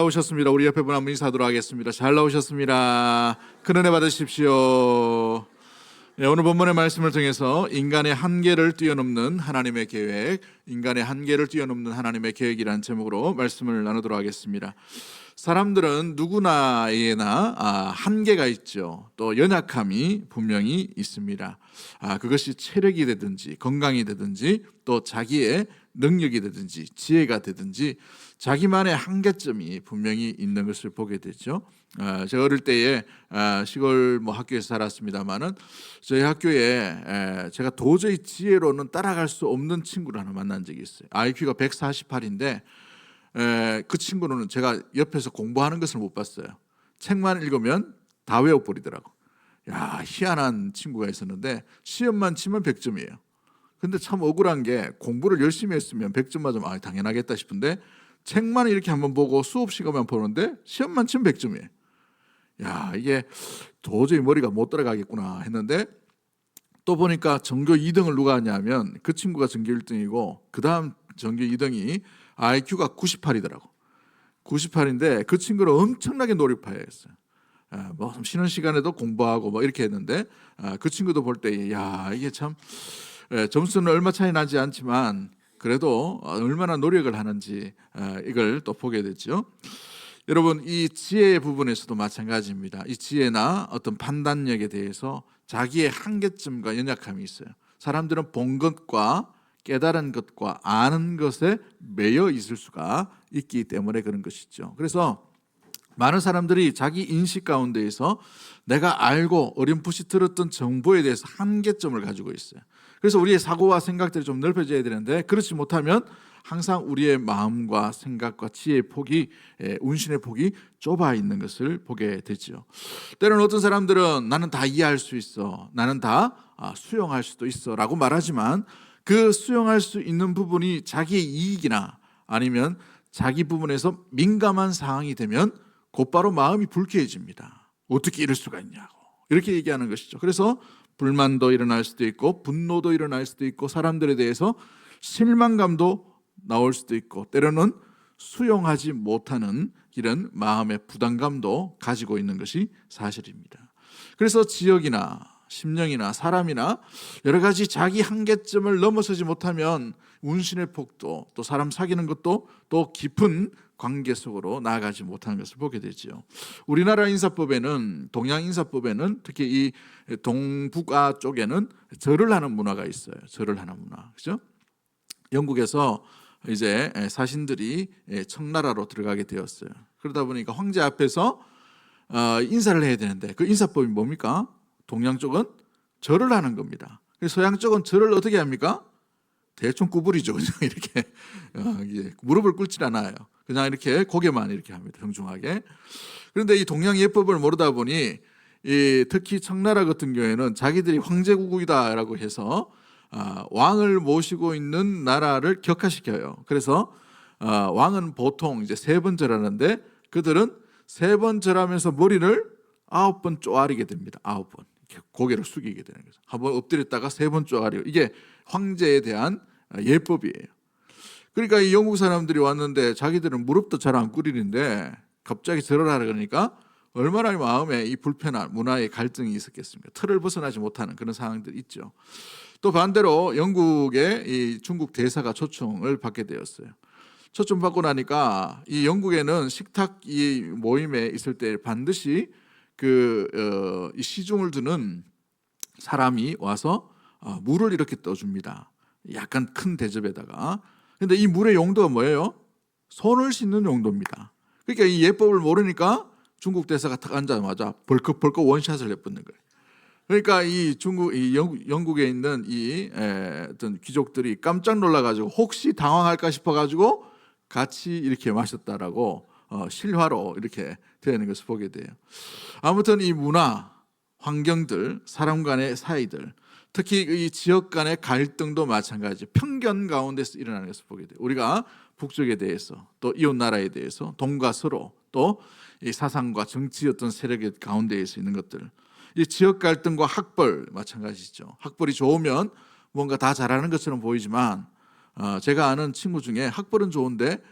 나오셨습니다. 우리 옆에 분 한번 인사하도록 하겠습니다. 잘 나오셨습니다. 큰 은혜 받으십시오. 네, 오늘 본문의 말씀을 통해서 인간의 한계를 뛰어넘는 하나님의 계획, 인간의 한계를 뛰어넘는 하나님의 계획이라는 제목으로 말씀을 나누도록 하겠습니다. 사람들은 누구나에게나 한계가 있죠. 또 연약함이 분명히 있습니다. 그것이 체력이 되든지 건강이 되든지 또 자기의 능력이 되든지 지혜가 되든지 자기만의 한계점이 분명히 있는 것을 보게 되죠. 제가 어릴 때에 시골 학교에서 살았습니다만은 저희 학교에 제가 도저히 지혜로는 따라갈 수 없는 친구를 하나 만난 적이 있어요. IQ가 148인데 그 친구는 제가 옆에서 공부하는 것을 못 봤어요. 책만 읽으면 다 외워버리더라고. 야, 희한한 친구가 있었는데 시험만 치면 100점이에요. 근데 참 억울한 게 공부를 열심히 했으면 100점 맞으면 당연하겠다 싶은데 책만 이렇게 한번 보고 수업 시간만 보는데 시험만 치면 100점이에요. 야, 이게 도저히 머리가 못 따라가겠구나 했는데 또 보니까 전교 2등을 누가 하냐면 그 친구가 전교 1등이고 그 다음 전교 2등이 IQ가 98이더라고. 98인데 그 친구는 엄청나게 노력파였어요. 쉬는 시간에도 공부하고 이렇게 했는데 그 친구도 볼 때 야, 이게 참 점수는 얼마 차이 나지 않지만 그래도 얼마나 노력을 하는지 이걸 또 보게 됐죠. 여러분, 이 지혜의 부분에서도 마찬가지입니다. 이 지혜나 어떤 판단력에 대해서 자기의 한계점과 연약함이 있어요. 사람들은 본 것과 깨달은 것과 아는 것에 매여 있을 수가 있기 때문에 그런 것이죠. 그래서 많은 사람들이 자기 인식 가운데에서 내가 알고 어렴풋이 들었던 정보에 대해서 한계점을 가지고 있어요. 그래서 우리의 사고와 생각들이 좀 넓혀져야 되는데 그렇지 못하면 항상 우리의 마음과 생각과 지혜의 폭이, 운신의 폭이 좁아 있는 것을 보게 되죠. 때로는 어떤 사람들은 나는 다 이해할 수 있어, 나는 다 수용할 수도 있어 라고 말하지만 그 수용할 수 있는 부분이 자기의 이익이나 아니면 자기 부분에서 민감한 상황이 되면 곧바로 마음이 불쾌해집니다. 어떻게 이럴 수가 있냐고 이렇게 얘기하는 것이죠. 그래서 불만도 일어날 수도 있고 분노도 일어날 수도 있고 사람들에 대해서 실망감도 나올 수도 있고 때로는 수용하지 못하는 이런 마음의 부담감도 가지고 있는 것이 사실입니다. 그래서 지역이나 심령이나 사람이나 여러 가지 자기 한계점을 넘어서지 못하면 운신의 폭도 또 사람 사귀는 것도 또 깊은 관계 속으로 나아가지 못하는 것을 보게 되죠. 우리나라 인사법에는 동양 인사법에는 특히 이 동북아 쪽에는 절을 하는 문화가 있어요. 절을 하는 문화, 그렇죠? 영국에서 이제 사신들이 청나라로 들어가게 되었어요. 그러다 보니까 황제 앞에서 인사를 해야 되는데 그 인사법이 뭡니까? 동양 쪽은 절을 하는 겁니다. 서양 쪽은 절을 어떻게 합니까? 대충 구부리죠. 그냥 이렇게 무릎을 꿇질 않아요. 그냥 이렇게 고개만 이렇게 합니다. 정중하게. 그런데 이 동양 예법을 모르다 보니 특히 청나라 같은 경우에는 자기들이 황제국이다라고 해서 왕을 모시고 있는 나라를 격화시켜요. 그래서 왕은 보통 이제 3번 절하는데 그들은 3번 절하면서 머리를 9번 쪼아리게 됩니다. 9번. 이렇게 고개를 숙이게 되는 거죠. 한번 엎드렸다가 3번 쪼아리고 이게 황제에 대한 예법이에요. 그러니까 이 영국 사람들이 왔는데 자기들은 무릎도 잘 안 꿇이는데 갑자기 절을 하라 그러니까 얼마나 마음에 이 불편한 문화의 갈등이 있었겠습니까? 틀을 벗어나지 못하는 그런 상황들이 있죠. 또 반대로 영국의 이 중국 대사가 초청을 받게 되었어요. 초청 받고 나니까 이 영국에는 식탁 이 모임에 있을 때 반드시 이 시중을 두는 사람이 와서 물을 이렇게 떠줍니다. 약간 큰 대접에다가. 근데 이 물의 용도가 뭐예요? 손을 씻는 용도입니다. 그러니까 이 예법을 모르니까 중국 대사가 탁 앉자마자 벌컥벌컥 원샷을 내뿜는 거예요. 그러니까 이 영국에 있는 이 어떤 귀족들이 깜짝 놀라가지고 혹시 당황할까 싶어가지고 같이 이렇게 마셨다라고 실화로 이렇게 되는 것을 보게 돼요. 아무튼 이 문화, 환경들, 사람 간의 사이들, 특히 이 지역 간의 갈등도 마찬가지 편견 가운데서 일어나는 것을 보게 돼요. 우리가 북쪽에 대해서 또 이웃 나라에 대해서 동과 서로 또 이 사상과 정치 어떤 세력의 가운데에서 있는 것들, 이 지역 갈등과 학벌 마찬가지죠. 학벌이 좋으면 뭔가 다 잘하는 것처럼 보이지만 제가 아는 친구 중에 학벌은 좋은데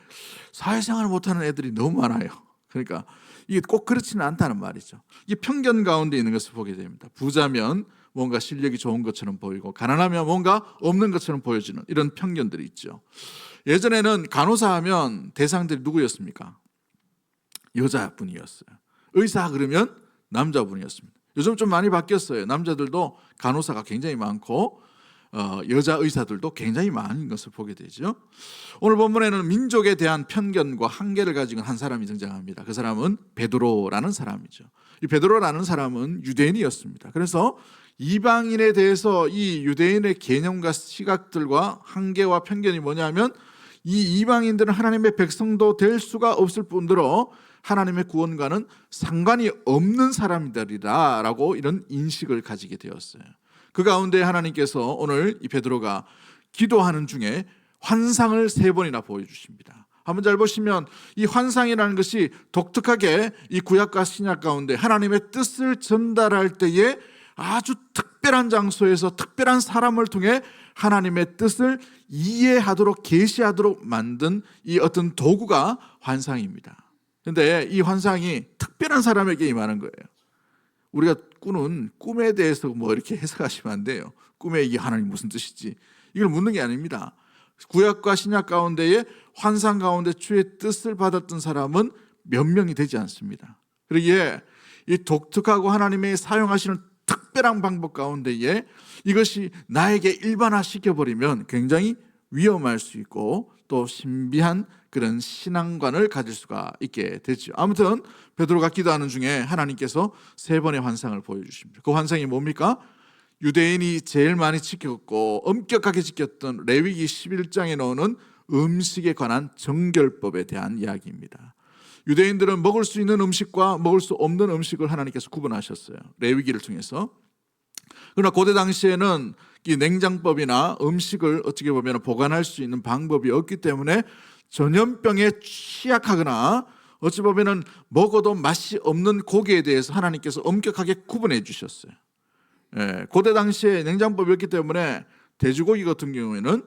사회생활을 못하는 애들이 너무 많아요. 그러니까 이게 꼭 그렇지는 않다는 말이죠. 이게 편견 가운데 있는 것을 보게 됩니다. 부자면 뭔가 실력이 좋은 것처럼 보이고 가난하면 뭔가 없는 것처럼 보여지는 이런 편견들이 있죠. 예전에는 간호사 하면 대상들이 누구였습니까? 여자분이었어요. 의사 그러면 남자분이었습니다. 요즘 좀 많이 바뀌었어요. 남자들도 간호사가 굉장히 많고 여자 의사들도 굉장히 많은 것을 보게 되죠. 오늘 본문에는 민족에 대한 편견과 한계를 가지고 한 사람이 등장합니다. 그 사람은 베드로라는 사람이죠. 이 베드로라는 사람은 유대인이었습니다. 그래서 이방인에 대해서 이 유대인의 개념과 시각들과 한계와 편견이 뭐냐면 이 이방인들은 하나님의 백성도 될 수가 없을 뿐더러 하나님의 구원과는 상관이 없는 사람들이다라고 이런 인식을 가지게 되었어요. 그 가운데 하나님께서 오늘 이 베드로가 기도하는 중에 환상을 3번이나 보여주십니다. 한번 잘 보시면 이 환상이라는 것이 독특하게 이 구약과 신약 가운데 하나님의 뜻을 전달할 때에 아주 특별한 장소에서 특별한 사람을 통해 하나님의 뜻을 이해하도록 계시하도록 만든 이 어떤 도구가 환상입니다. 그런데 이 환상이 특별한 사람에게 임하는 거예요. 우리가 꾸는 꿈에 대해서 뭐 이렇게 해석하시면 안 돼요. 꿈에 이게 하나님 무슨 뜻이지? 이걸 묻는 게 아닙니다. 구약과 신약 가운데에 환상 가운데 주의 뜻을 받았던 사람은 몇 명이 되지 않습니다. 그러기에 이 독특하고 하나님의 사용하시는 특별한 방법 가운데에 이것이 나에게 일반화시켜버리면 굉장히 위험할 수 있고 또 신비한 그런 신앙관을 가질 수가 있게 되죠. 아무튼 베드로가 기도하는 중에 하나님께서 3번의 환상을 보여주십니다. 그 환상이 뭡니까? 유대인이 제일 많이 지켰고 엄격하게 지켰던 레위기 11장에 나오는 음식에 관한 정결법에 대한 이야기입니다. 유대인들은 먹을 수 있는 음식과 먹을 수 없는 음식을 하나님께서 구분하셨어요. 레위기를 통해서. 그러나 고대 당시에는 이 냉장법이나 음식을 어떻게 보면 보관할 수 있는 방법이 없기 때문에 전염병에 취약하거나 어찌 보면 먹어도 맛이 없는 고기에 대해서 하나님께서 엄격하게 구분해 주셨어요. 고대 당시에 냉장법이 없기 때문에 돼지고기 같은 경우에는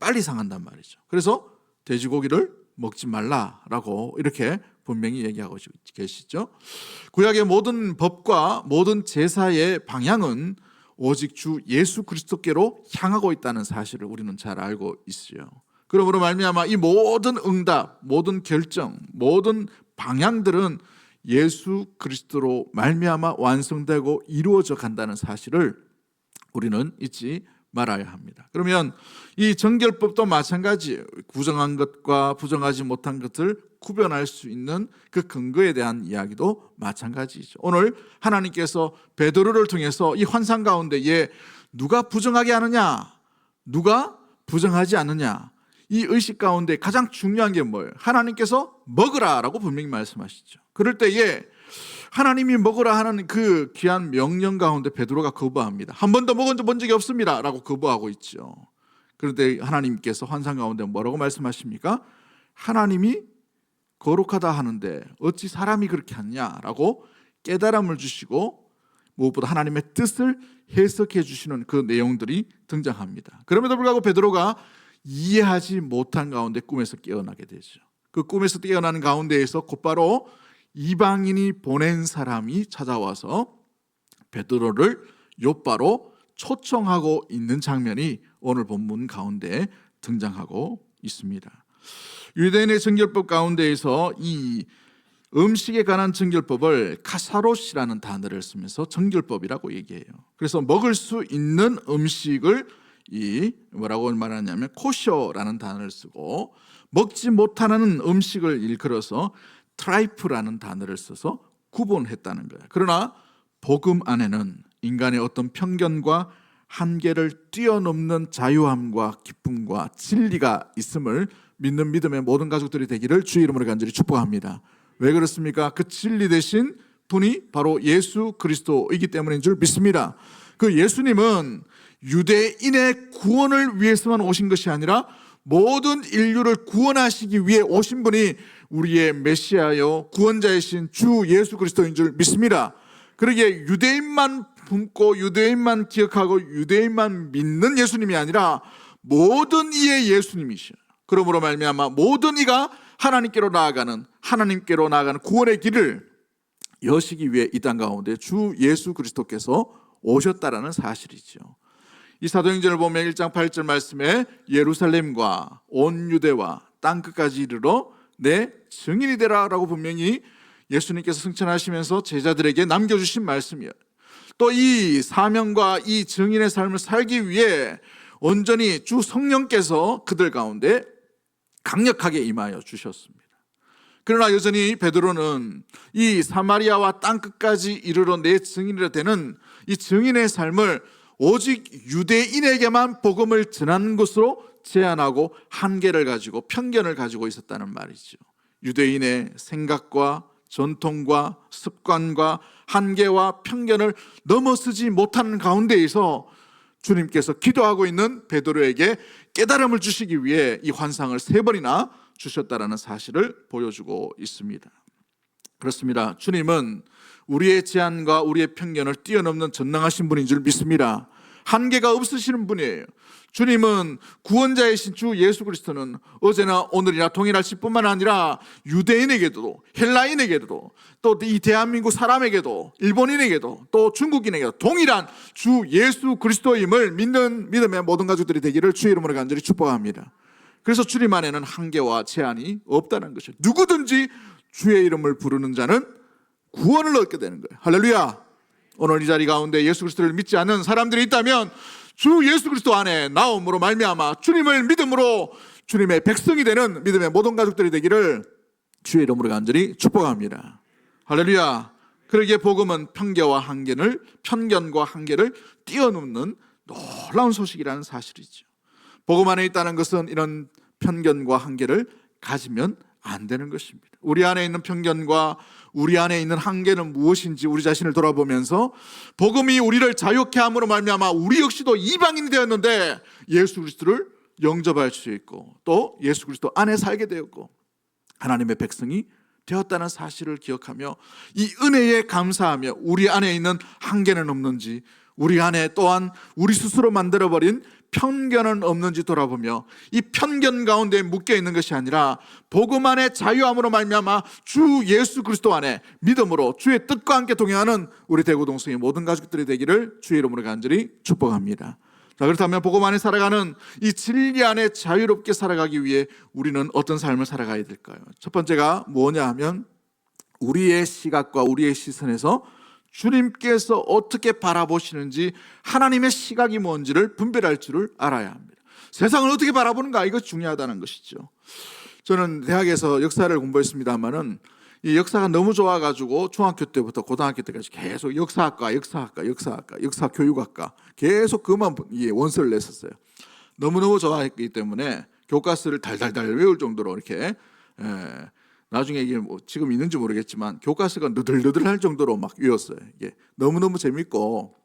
빨리 상한단 말이죠. 그래서 돼지고기를 먹지 말라라고 이렇게 분명히 얘기하고 계시죠. 구약의 모든 법과 모든 제사의 방향은 오직 주 예수 그리스도께로 향하고 있다는 사실을 우리는 잘 알고 있어요. 그러므로 말미암아 이 모든 응답, 모든 결정, 모든 방향들은 예수 그리스도로 말미암아 완성되고 이루어져 간다는 사실을 우리는 잊지 말아야 합니다. 그러면 이 정결법도 마찬가지, 부정한 것과 부정하지 못한 것을 구별할 수 있는 그 근거에 대한 이야기도 마찬가지죠. 오늘 하나님께서 베드로를 통해서 이 환상 가운데에 누가 부정하게 하느냐, 누가 부정하지 않느냐, 이 의식 가운데 가장 중요한 게 뭐예요? 하나님께서 먹으라라고 분명히 말씀하시죠. 그럴 때에 하나님이 먹으라 하는 그 귀한 명령 가운데 베드로가 거부합니다. 한 번도 먹은 적이 없습니다 라고 거부하고 있죠. 그런데 하나님께서 환상 가운데 뭐라고 말씀하십니까? 하나님이 거룩하다 하는데 어찌 사람이 그렇게 하냐라고 깨달음을 주시고 무엇보다 하나님의 뜻을 해석해 주시는 그 내용들이 등장합니다. 그럼에도 불구하고 베드로가 이해하지 못한 가운데 꿈에서 깨어나게 되죠. 그 꿈에서 깨어나는 가운데에서 곧바로 이방인이 보낸 사람이 찾아와서 베드로를 욥바로 초청하고 있는 장면이 오늘 본문 가운데 등장하고 있습니다. 유대인의 정결법 가운데에서 이 음식에 관한 정결법을 카사롯이라는 단어를 쓰면서 정결법이라고 얘기해요. 그래서 먹을 수 있는 음식을 이 뭐라고 말하냐면 코셔라는 단어를 쓰고 먹지 못하는 음식을 일컬어서 트라이프라는 단어를 써서 구분했다는 거예요. 그러나 복음 안에는 인간의 어떤 편견과 한계를 뛰어넘는 자유함과 기쁨과 진리가 있음을 믿는 믿음의 모든 가족들이 되기를 주의 이름으로 간절히 축복합니다. 왜 그렇습니까? 그 진리 되신 분이 바로 예수 그리스도이기 때문인 줄 믿습니다. 그 예수님은 유대인의 구원을 위해서만 오신 것이 아니라 모든 인류를 구원하시기 위해 오신 분이 우리의 메시아요 구원자이신 주 예수 그리스도인 줄 믿습니다. 그러기에 유대인만 품고 유대인만 기억하고 유대인만 믿는 예수님이 아니라 모든 이의 예수님이셔요. 그러므로 말미암아 모든 이가 하나님께로 나아가는 구원의 길을 여시기 위해 이 땅 가운데 주 예수 그리스도께서 오셨다라는 사실이죠. 이 사도행전을 보면 1장 8절 말씀에 예루살렘과 온 유대와 땅끝까지 이르러 내 증인이 되라라고 분명히 예수님께서 승천하시면서 제자들에게 남겨주신 말씀이에요. 또 이 사명과 이 증인의 삶을 살기 위해 온전히 주 성령께서 그들 가운데 강력하게 임하여 주셨습니다. 그러나 여전히 베드로는 이 사마리아와 땅끝까지 이르러 내 증인이라 되는 이 증인의 삶을 오직 유대인에게만 복음을 전하는 것으로 제한하고 한계를 가지고 편견을 가지고 있었다는 말이죠. 유대인의 생각과 전통과 습관과 한계와 편견을 넘어서지 못하는 가운데에서 주님께서 기도하고 있는 베드로에게 깨달음을 주시기 위해 이 환상을 3번이나 주셨다는 사실을 보여주고 있습니다. 그렇습니다. 주님은 우리의 제한과 우리의 편견을 뛰어넘는 전능하신 분인 줄 믿습니다. 한계가 없으시는 분이에요. 주님은 구원자이신 주 예수 그리스도는 어제나 오늘이나 동일하실 뿐만 아니라 유대인에게도 헬라인에게도 또 이 대한민국 사람에게도 일본인에게도 또 중국인에게도 동일한 주 예수 그리스도임을 믿는 믿음의 모든 가족들이 되기를 주의 이름으로 간절히 축복합니다. 그래서 주님 안에는 한계와 제한이 없다는 것이죠. 누구든지 주의 이름을 부르는 자는 구원을 얻게 되는 거예요. 할렐루야. 오늘 이 자리 가운데 예수 그리스도를 믿지 않는 사람들이 있다면 주 예수 그리스도 안에 나옴으로 말미암아 주님을 믿음으로 주님의 백성이 되는 믿음의 모든 가족들이 되기를 주의 이름으로 간절히 축복합니다. 할렐루야. 그러기에 복음은 편견과 한계를 뛰어넘는 놀라운 소식이라는 사실이죠. 복음 안에 있다는 것은 이런 편견과 한계를 가지면 안 되는 것입니다. 우리 안에 있는 편견과 우리 안에 있는 한계는 무엇인지 우리 자신을 돌아보면서 복음이 우리를 자유케 함으로 말미암아 우리 역시도 이방인이 되었는데 예수 그리스도를 영접할 수 있고 또 예수 그리스도 안에 살게 되었고 하나님의 백성이 되었다는 사실을 기억하며 이 은혜에 감사하며 우리 안에 있는 한계는 없는지 우리 안에 또한 우리 스스로 만들어버린 편견은 없는지 돌아보며 이 편견 가운데 묶여 있는 것이 아니라 복음 안에 자유함으로 말미암아 주 예수 그리스도 안에 믿음으로 주의 뜻과 함께 동행하는 우리 대구동성의 모든 가족들이 되기를 주의 이름으로 간절히 축복합니다. 자, 그렇다면 복음 안에 살아가는 이 진리 안에 자유롭게 살아가기 위해 우리는 어떤 삶을 살아가야 될까요? 첫 번째가 뭐냐 하면 우리의 시각과 우리의 시선에서 주님께서 어떻게 바라보시는지 하나님의 시각이 뭔지를 분별할 줄을 알아야 합니다. 세상을 어떻게 바라보는가 이거 중요하다는 것이죠. 저는 대학에서 역사를 공부했습니다마는 이 역사가 너무 좋아가지고 중학교 때부터 고등학교 때까지 계속 역사학과 역사교육학과 계속 그만 원서를 냈었어요. 너무너무 좋아했기 때문에 교과서를 달달달 외울 정도로 이렇게 나중에 이게 뭐 지금 있는지 모르겠지만 교과서가 느들느들할 정도로 막 외웠어요. 이게 너무너무 재밌고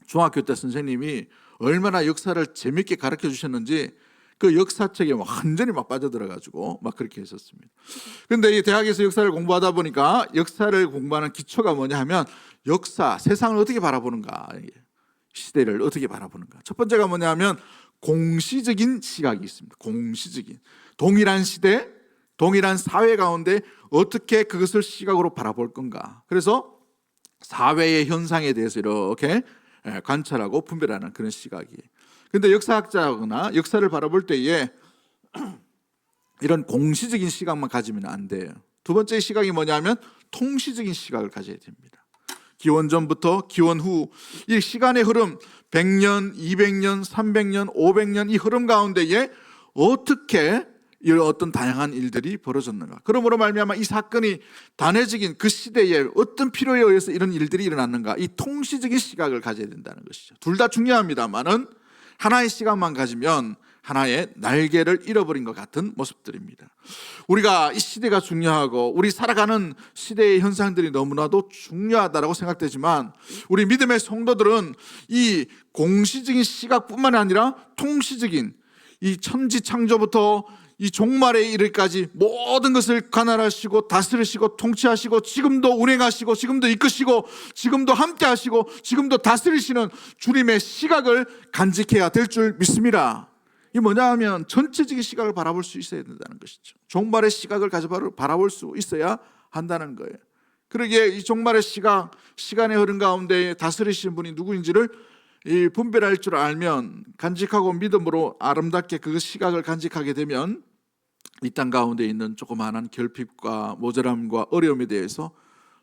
중학교 때 선생님이 얼마나 역사를 재밌게 가르쳐 주셨는지 그 역사책에 완전히 막 빠져들어가지고 막 그렇게 했었습니다. 그런데 이 대학에서 역사를 공부하다 보니까 역사를 공부하는 기초가 뭐냐 하면 역사, 세상을 어떻게 바라보는가, 시대를 어떻게 바라보는가. 첫 번째가 뭐냐 하면 공시적인 시각이 있습니다. 공시적인 동일한 시대, 동일한 사회 가운데 어떻게 그것을 시각으로 바라볼 건가. 그래서 사회의 현상에 대해서 이렇게 관찰하고 분별하는 그런 시각이에요. 그런데 역사학자거나 역사를 바라볼 때에 이런 공시적인 시각만 가지면 안 돼요. 두 번째 시각이 뭐냐면 통시적인 시각을 가져야 됩니다. 기원 전부터 기원 후 이 시간의 흐름 100년, 200년, 300년, 500년 이 흐름 가운데에 어떻게 이런 어떤 다양한 일들이 벌어졌는가. 그러므로 말미암아 이 사건이 단회적인 그 시대에 어떤 필요에 의해서 이런 일들이 일어났는가. 이 통시적인 시각을 가져야 된다는 것이죠. 둘 다 중요합니다만은 하나의 시각만 가지면 하나의 날개를 잃어버린 것 같은 모습들입니다. 우리가 이 시대가 중요하고 우리 살아가는 시대의 현상들이 너무나도 중요하다고 생각되지만 우리 믿음의 성도들은 이 공시적인 시각뿐만 아니라 통시적인 이 천지 창조부터 이 종말에 이르기까지 모든 것을 관할하시고 다스리시고 통치하시고 지금도 운행하시고 지금도 이끄시고 지금도 함께하시고 지금도 다스리시는 주님의 시각을 간직해야 될 줄 믿습니다. 이 뭐냐 하면 전체적인 시각을 바라볼 수 있어야 된다는 것이죠. 종말의 시각을 가지고 바라볼 수 있어야 한다는 거예요. 그러기에 이 종말의 시각, 시간의 흐름 가운데 다스리시는 분이 누구인지를 분별할 줄 알면, 간직하고 믿음으로 아름답게 그 시각을 간직하게 되면 이 땅 가운데 있는 조그마한 결핍과 모자람과 어려움에 대해서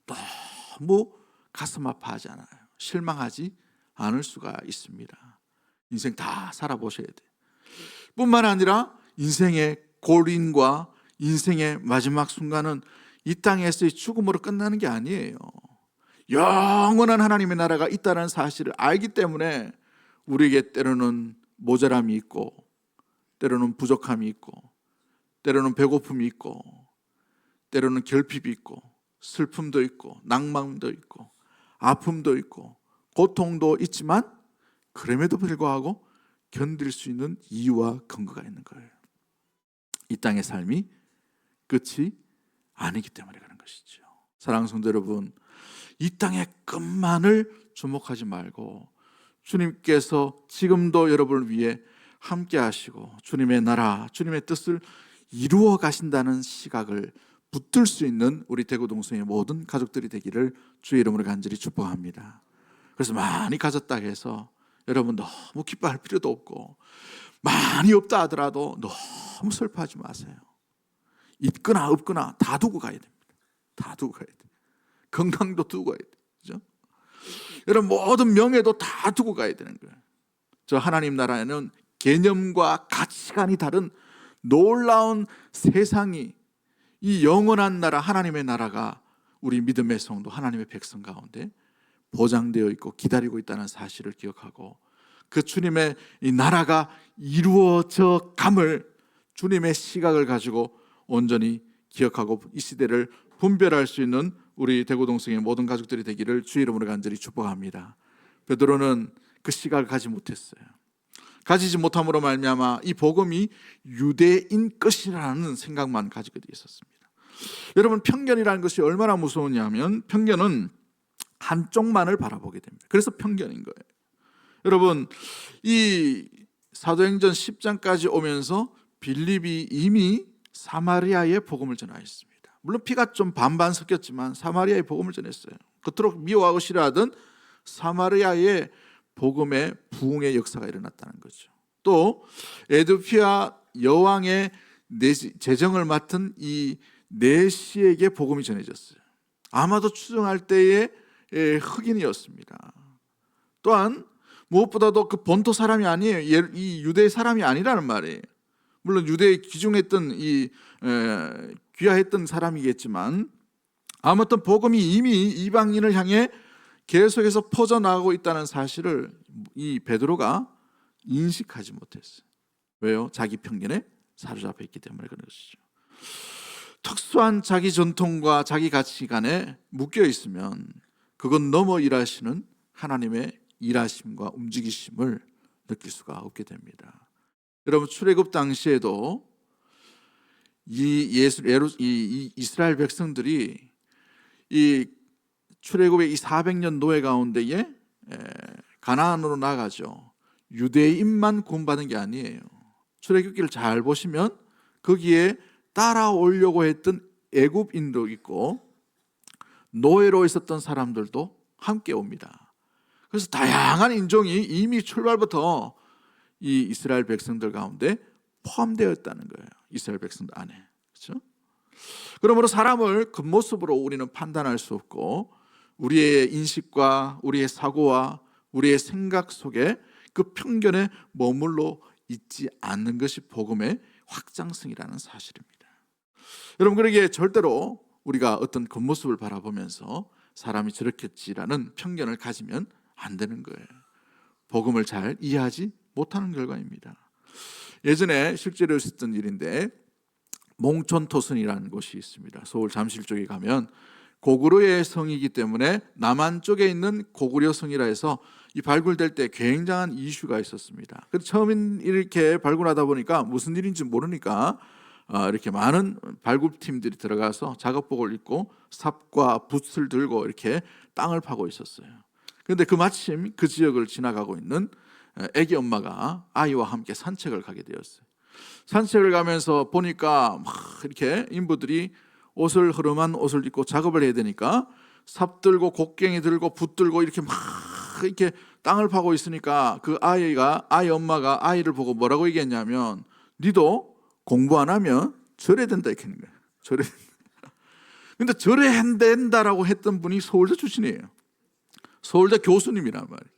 너무 가슴 아파하지 않아요. 실망하지 않을 수가 있습니다. 인생 다 살아보셔야 돼요. 뿐만 아니라 인생의 골인과 인생의 마지막 순간은 이 땅에서의 죽음으로 끝나는 게 아니에요. 영원한 하나님의 나라가 있다는 사실을 알기 때문에 우리에게 때로는 모자람이 있고, 때로는 부족함이 있고, 때로는 배고픔이 있고, 때로는 결핍이 있고, 슬픔도 있고, 낭만도 있고, 아픔도 있고, 고통도 있지만 그럼에도 불구하고 견딜 수 있는 이유와 근거가 있는 거예요. 이 땅의 삶이 끝이 아니기 때문에 그런 것이죠. 사랑하는 성도 여러분, 이 땅의 끝만을 주목하지 말고 주님께서 지금도 여러분을 위해 함께 하시고 주님의 나라, 주님의 뜻을 이루어 가신다는 시각을 붙들 수 있는 우리 대구 동성의 모든 가족들이 되기를 주의 이름으로 간절히 축복합니다. 그래서 많이 가졌다 해서 여러분 너무 기뻐할 필요도 없고, 많이 없다 하더라도 너무 슬퍼하지 마세요. 있거나 없거나 다 두고 가야 됩니다. 다 두고 가야 돼요. 건강도 두고 가야 돼요. 그죠? 여러분 모든 명예도 다 두고 가야 되는 거예요. 저 하나님 나라에는 개념과 가치관이 다른 놀라운 세상이, 이 영원한 나라 하나님의 나라가 우리 믿음의 성도 하나님의 백성 가운데 보장되어 있고 기다리고 있다는 사실을 기억하고, 그 주님의 이 나라가 이루어져 감을 주님의 시각을 가지고 온전히 기억하고 이 시대를 분별할 수 있는 우리 대구 동성의 모든 가족들이 되기를 주의 이름으로 간절히 축복합니다. 베드로는 그 시각을 가지 못했어요. 가지지 못함으로 말미암아 이 복음이 유대인 것이라는 생각만 가지고 있었습니다. 여러분, 편견이라는 것이 얼마나 무서우냐면 편견은 한쪽만을 바라보게 됩니다. 그래서 편견인 거예요. 여러분, 이 사도행전 10장까지 오면서 빌립이 이미 사마리아의 복음을 전하였습니다. 물론 피가 좀 반반 섞였지만 사마리아의 복음을 전했어요. 그토록 미워하고 싫어하던 사마리아의 복음의 부흥의 역사가 일어났다는 거죠. 또 에드피아 여왕의 재정을 맡은 이 내시에게 복음이 전해졌어요. 아마도 추정할 때의 흑인이었습니다. 또한 무엇보다도 그 본토 사람이 아니에요. 이 유대 사람이 아니라는 말이에요. 물론 유대에 귀중했던 귀하했던 사람이겠지만 아무튼 복음이 이미 이방인을 향해 계속해서 퍼져나가고 있다는 사실을 이 베드로가 인식하지 못했어요. 왜요? 자기 편견에 사로잡혀 있기 때문에 그런 것이죠. 특수한 자기 전통과 자기 가치관에 묶여 있으면 그건 넘어 일하시는 하나님의 일하심과 움직이심을 느낄 수가 없게 됩니다. 여러분, 출애굽 당시에도 이 이스라엘 백성들이 이 출애굽의 이 400년 노예 가운데에 가나안으로 나가죠. 유대인만 구원받은 게 아니에요. 출애굽기를 잘 보시면 거기에 따라오려고 했던 애굽인도 있고 노예로 있었던 사람들도 함께 옵니다. 그래서 다양한 인종이 이미 출발부터 이 이스라엘 백성들 가운데 포함되어 있다는 거예요. 이스라엘 백성들 안에. 그렇죠? 그러므로 사람을 겉모습으로 우리는 판단할 수 없고 우리의 인식과 우리의 사고와 우리의 생각 속에 그 편견에 머물러 있지 않는 것이 복음의 확장성이라는 사실입니다. 여러분, 그러기에 절대로 우리가 어떤 겉모습을 바라보면서 사람이 저렇겠지라는 편견을 가지면 안 되는 거예요. 복음을 잘 이해하지 못하는 결과입니다. 예전에 실제로 있었던 일인데 몽촌토선이라는 곳이 있습니다. 서울 잠실 쪽에 가면 고구려의 성이기 때문에 남한 쪽에 있는 고구려 성이라 해서 이 발굴될 때 굉장한 이슈가 있었습니다. 그래서 처음 이렇게 발굴하다 보니까 무슨 일인지 모르니까 이렇게 많은 발굴팀들이 들어가서 작업복을 입고 삽과 붓을 들고 이렇게 땅을 파고 있었어요. 그런데 그 마침 그 지역을 지나가고 있는 아기 엄마가 아이와 함께 산책을 가게 되었어요. 산책을 가면서 보니까 막 이렇게 인부들이 흐름한 옷을 입고 작업을 해야 되니까 삽 들고 곡괭이 들고 붓 들고 이렇게 막 이렇게 땅을 파고 있으니까 그 아이 엄마가 아이를 보고 뭐라고 얘기했냐면, 니도 공부 안 하면 절해야 된다 이렇게 하는 거예요. 절해. 근데 절해야 된다라고 했던 분이 서울대 출신이에요. 서울대 교수님이란 말이에요.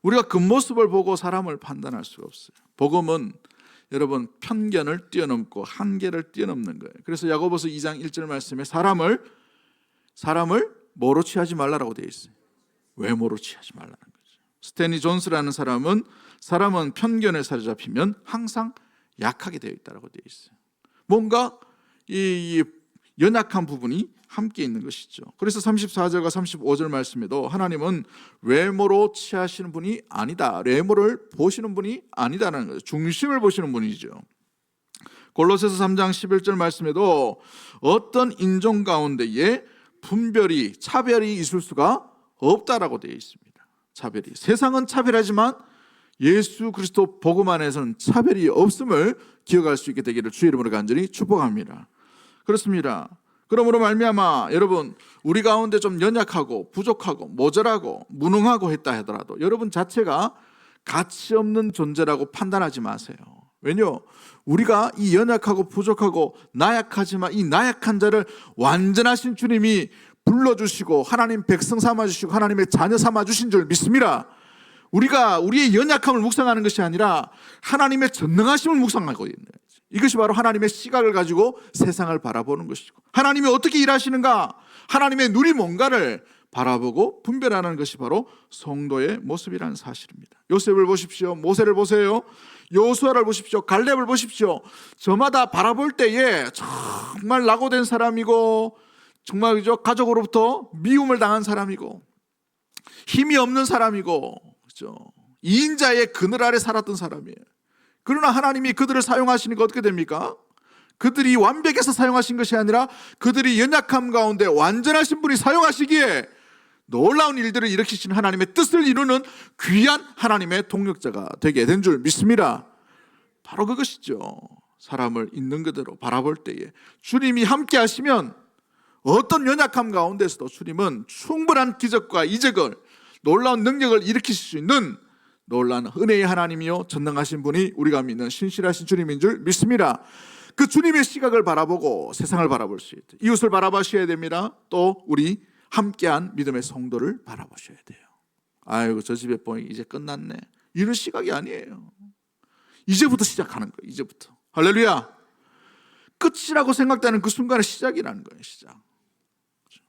우리가 그 모습을 보고 사람을 판단할 수가 없어요. 복음은 여러분 편견을 뛰어넘고 한계를 뛰어넘는 거예요. 그래서 야고보서 2장 1절 말씀에 사람을 뭐로 취하지 말라라고 되어 있어요. 외모로 취하지 말라는 거죠. 스탠리 존스라는 사람은 편견에 사로잡히면 항상 약하게 되어 있다라고 되어 있어요. 뭔가 이 연약한 부분이 함께 있는 것이죠. 그래서 34절과 35절 말씀에도 하나님은 외모로 취하시는 분이 아니다, 외모를 보시는 분이 아니다라는 거죠. 중심을 보시는 분이죠. 골로새서 3장 11절 말씀에도 어떤 인종 가운데에 차별이 있을 수가 없다라고 되어 있습니다. 차별이, 세상은 차별하지만 예수 그리스도 복음 안에서는 차별이 없음을 기억할 수 있게 되기를 주의 이름으로 간절히 축복합니다. 그렇습니다. 그러므로 말미암아 여러분, 우리 가운데 좀 연약하고 부족하고 모자라고 무능하고 했다 하더라도 여러분 자체가 가치 없는 존재라고 판단하지 마세요. 왜냐? 우리가 이 연약하고 부족하고 나약하지만 이 나약한 자를 완전하신 주님이 불러주시고 하나님 백성 삼아주시고 하나님의 자녀 삼아주신 줄 믿습니다. 우리가 우리의 연약함을 묵상하는 것이 아니라 하나님의 전능하심을 묵상하고 있는 거예요. 이것이 바로 하나님의 시각을 가지고 세상을 바라보는 것이고, 하나님이 어떻게 일하시는가, 하나님의 눈이 뭔가를 바라보고 분별하는 것이 바로 성도의 모습이라는 사실입니다. 요셉을 보십시오. 모세를 보세요. 여호수아를 보십시오. 갈렙을 보십시오. 저마다 바라볼 때에 정말 낙오된 사람이고, 정말 가족으로부터 미움을 당한 사람이고, 힘이 없는 사람이고, 그렇죠? 2인자의 그늘 아래 살았던 사람이에요. 그러나 하나님이 그들을 사용하시니까 어떻게 됩니까? 그들이 완벽해서 사용하신 것이 아니라 그들이 연약함 가운데 완전하신 분이 사용하시기에 놀라운 일들을 일으키신 하나님의 뜻을 이루는 귀한 하나님의 동력자가 되게 된 줄 믿습니다. 바로 그것이죠. 사람을 있는 그대로 바라볼 때에 주님이 함께 하시면 어떤 연약함 가운데서도 주님은 충분한 기적과 이적을, 놀라운 능력을 일으키실 수 있는 놀라운 은혜의 하나님이요 전능하신 분이 우리가 믿는 신실하신 주님인 줄 믿습니다. 그 주님의 시각을 바라보고 세상을 바라볼 수 있다. 이웃을 바라보셔야 됩니다. 또 우리 함께한 믿음의 성도를 바라보셔야 돼요. 아이고, 저 집의 뽕이 이제 끝났네, 이런 시각이 아니에요. 이제부터 시작하는 거예요. 이제부터. 할렐루야. 끝이라고 생각되는 그 순간의 시작이라는 거예요. 시작.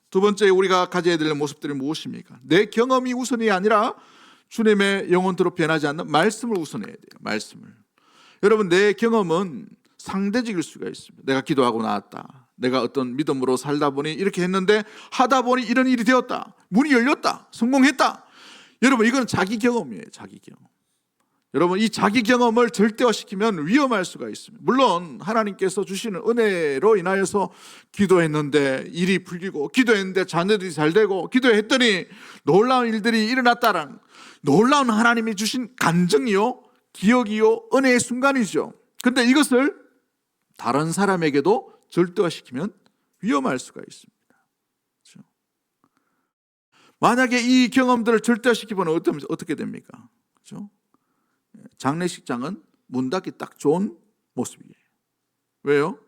두 번째 우리가 가져야 될 모습들이 무엇입니까? 내 경험이 우선이 아니라 주님의 영원토록 변하지 않는 말씀을 우선해야 돼요. 말씀을. 여러분, 내 경험은 상대적일 수가 있습니다. 내가 기도하고 나왔다, 내가 어떤 믿음으로 살다 보니 이렇게 했는데 하다 보니 이런 일이 되었다, 문이 열렸다, 성공했다. 여러분, 이건 자기 경험이에요. 자기 경험. 여러분, 이 자기 경험을 절대화시키면 위험할 수가 있습니다. 물론 하나님께서 주시는 은혜로 인하여서 기도했는데 일이 풀리고, 기도했는데 자녀들이 잘 되고, 기도했더니 놀라운 일들이 일어났다는 놀라운 하나님이 주신 간증이요, 기억이요, 은혜의 순간이죠. 그런데 이것을 다른 사람에게도 절대화시키면 위험할 수가 있습니다. 그렇죠? 만약에 이 경험들을 절대화시키면 어떻게 됩니까? 그렇죠? 장례식장은 문 닫기 딱 좋은 모습이에요. 왜요?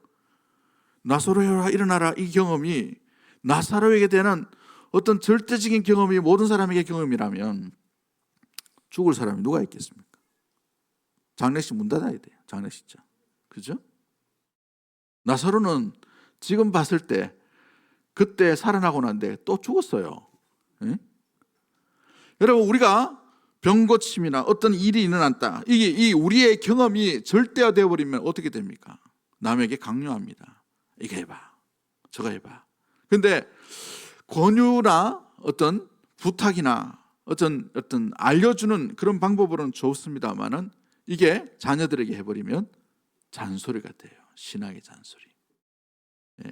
나사로야 일어나라, 이 경험이 나사로에게 대한 어떤 절대적인 경험이 모든 사람에게 경험이라면 죽을 사람이 누가 있겠습니까? 장례식 문 닫아야 돼요. 장례식장. 그죠? 나사로는 지금 봤을 때 그때 살아나고 난데 또 죽었어요. 예? 여러분, 우리가 병 고침이나 어떤 일이 일어났다, 이게 우리의 경험이 절대화되어 버리면 어떻게 됩니까? 남에게 강요합니다. 이거 해봐, 저거 해봐. 근데 권유나 어떤 부탁이나 어떤 알려주는 그런 방법으로는 좋습니다만은 이게 자녀들에게 해버리면 잔소리가 돼요. 신앙의 잔소리. 예.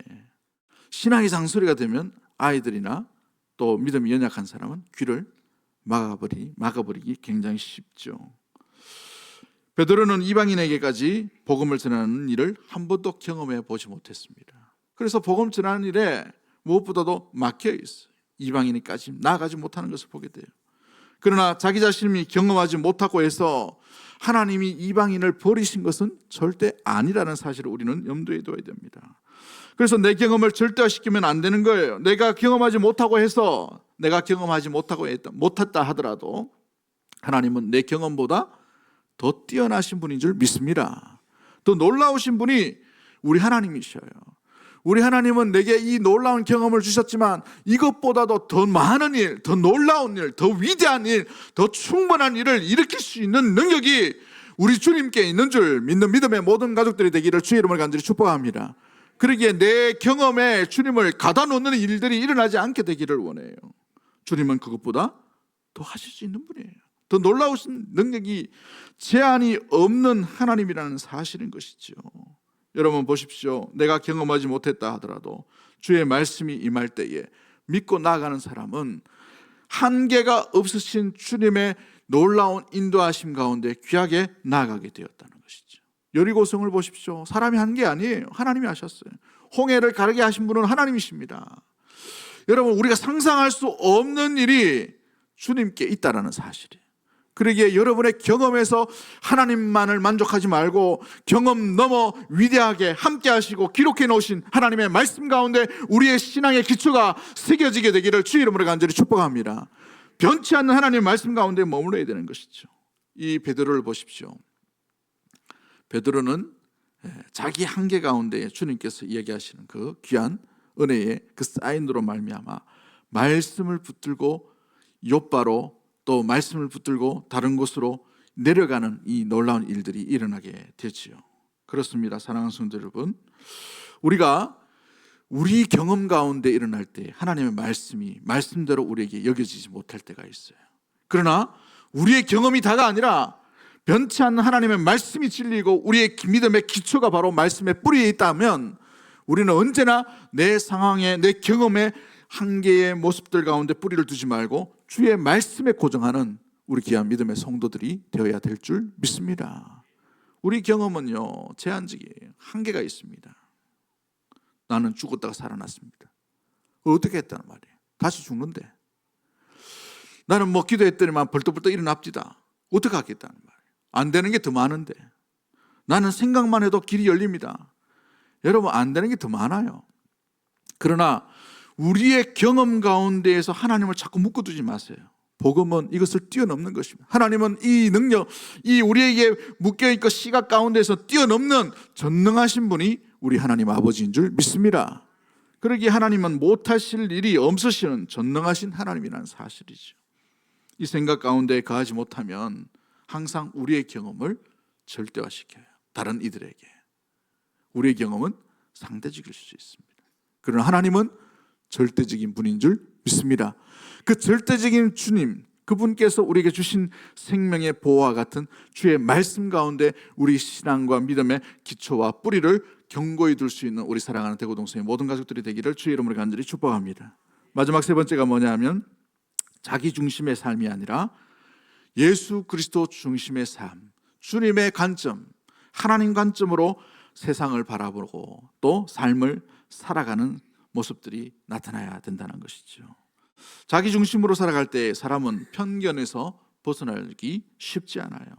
신앙의 잔소리가 되면 아이들이나 또 믿음이 연약한 사람은 귀를 막아버리기 굉장히 쉽죠. 베드로는 이방인에게까지 복음을 전하는 일을 한 번도 경험해 보지 못했습니다. 그래서 복음 전하는 일에 무엇보다도 막혀 있어요. 이방인에까지 나아가지 못하는 것을 보게 돼요. 그러나 자기 자신이 경험하지 못하고 해서 하나님이 이방인을 버리신 것은 절대 아니라는 사실을 우리는 염두에 둬야 됩니다. 그래서 내 경험을 절대화시키면 안 되는 거예요. 내가 경험하지 못하고 해서 내가 경험하지 못했다 하더라도 하나님은 내 경험보다 더 뛰어나신 분인 줄 믿습니다. 더 놀라우신 분이 우리 하나님이셔요. 우리 하나님은 내게 이 놀라운 경험을 주셨지만 이것보다도 더 많은 일, 더 놀라운 일, 더 위대한 일, 더 충분한 일을 일으킬 수 있는 능력이 우리 주님께 있는 줄 믿는 믿음의 모든 가족들이 되기를 주의 이름을 간절히 축복합니다. 그러기에 내 경험에 주님을 가다 놓는 일들이 일어나지 않게 되기를 원해요. 주님은 그것보다 더 하실 수 있는 분이에요. 더 놀라우신 능력이 제한이 없는 하나님이라는 사실인 것이죠. 여러분 보십시오. 내가 경험하지 못했다 하더라도 주의 말씀이 임할 때에 믿고 나아가는 사람은 한계가 없으신 주님의 놀라운 인도하심 가운데 귀하게 나아가게 되었다는 것이죠. 여리고성을 보십시오. 사람이 한 게 아니에요. 하나님이 하셨어요. 홍해를 가르게 하신 분은 하나님이십니다. 여러분 우리가 상상할 수 없는 일이 주님께 있다는 사실이에요. 그러기에 여러분의 경험에서 하나님만을 만족하지 말고 경험 넘어 위대하게 함께 하시고 기록해 놓으신 하나님의 말씀 가운데 우리의 신앙의 기초가 새겨지게 되기를 주의 이름으로 간절히 축복합니다. 변치 않는 하나님의 말씀 가운데 머물러야 되는 것이죠. 이 베드로를 보십시오. 베드로는 자기 한계 가운데 주님께서 이야기하시는 그 귀한 은혜의 그 사인으로 말미암아 말씀을 붙들고 욥바로 또 말씀을 붙들고 다른 곳으로 내려가는 이 놀라운 일들이 일어나게 되지요. 그렇습니다. 사랑하는 성도 여러분, 우리가 우리 경험 가운데 일어날 때 하나님의 말씀이 말씀대로 우리에게 여겨지지 못할 때가 있어요. 그러나 우리의 경험이 다가 아니라 변치 않는 하나님의 말씀이 진리고 우리의 믿음의 기초가 바로 말씀의 뿌리에 있다면 우리는 언제나 내 상황에 내 경험에 한계의 모습들 가운데 뿌리를 두지 말고 주의 말씀에 고정하는 우리 귀한 믿음의 성도들이 되어야 될 줄 믿습니다. 우리 경험은요 제한적이에요. 한계가 있습니다. 나는 죽었다가 살아났습니다. 어떻게 했다는 말이에요? 다시 죽는데. 나는 뭐 기도했더니만 벌떡벌떡 일어납디다. 어떻게 하겠다는 말이에요? 안 되는 게 더 많은데. 나는 생각만 해도 길이 열립니다. 여러분 안 되는 게 더 많아요. 그러나 우리의 경험 가운데에서 하나님을 자꾸 묶어두지 마세요. 복음은 이것을 뛰어넘는 것입니다. 하나님은 이 능력, 이 우리에게 묶여있고 시각 가운데에서 뛰어넘는 전능하신 분이 우리 하나님 아버지인 줄 믿습니다. 그러기에 하나님은 못하실 일이 없으시는 전능하신 하나님이라는 사실이죠. 이 생각 가운데 가하지 못하면 항상 우리의 경험을 절대화시켜요. 다른 이들에게. 우리의 경험은 상대적일 수 있습니다. 그러나 하나님은 절대적인 분인 줄 믿습니다. 그 절대적인 주님, 그분께서 우리에게 주신 생명의 보호와 같은 주의 말씀 가운데 우리 신앙과 믿음의 기초와 뿌리를 견고히 둘 수 있는 우리 사랑하는 대구동성의 모든 가족들이 되기를 주의 이름으로 간절히 축복합니다. 마지막 세 번째가 뭐냐 하면 자기 중심의 삶이 아니라 예수 그리스도 중심의 삶, 주님의 관점, 하나님 관점으로 세상을 바라보고 또 삶을 살아가는 모습들이 나타나야 된다는 것이죠. 자기 중심으로 살아갈 때 사람은 편견에서 벗어나기 쉽지 않아요.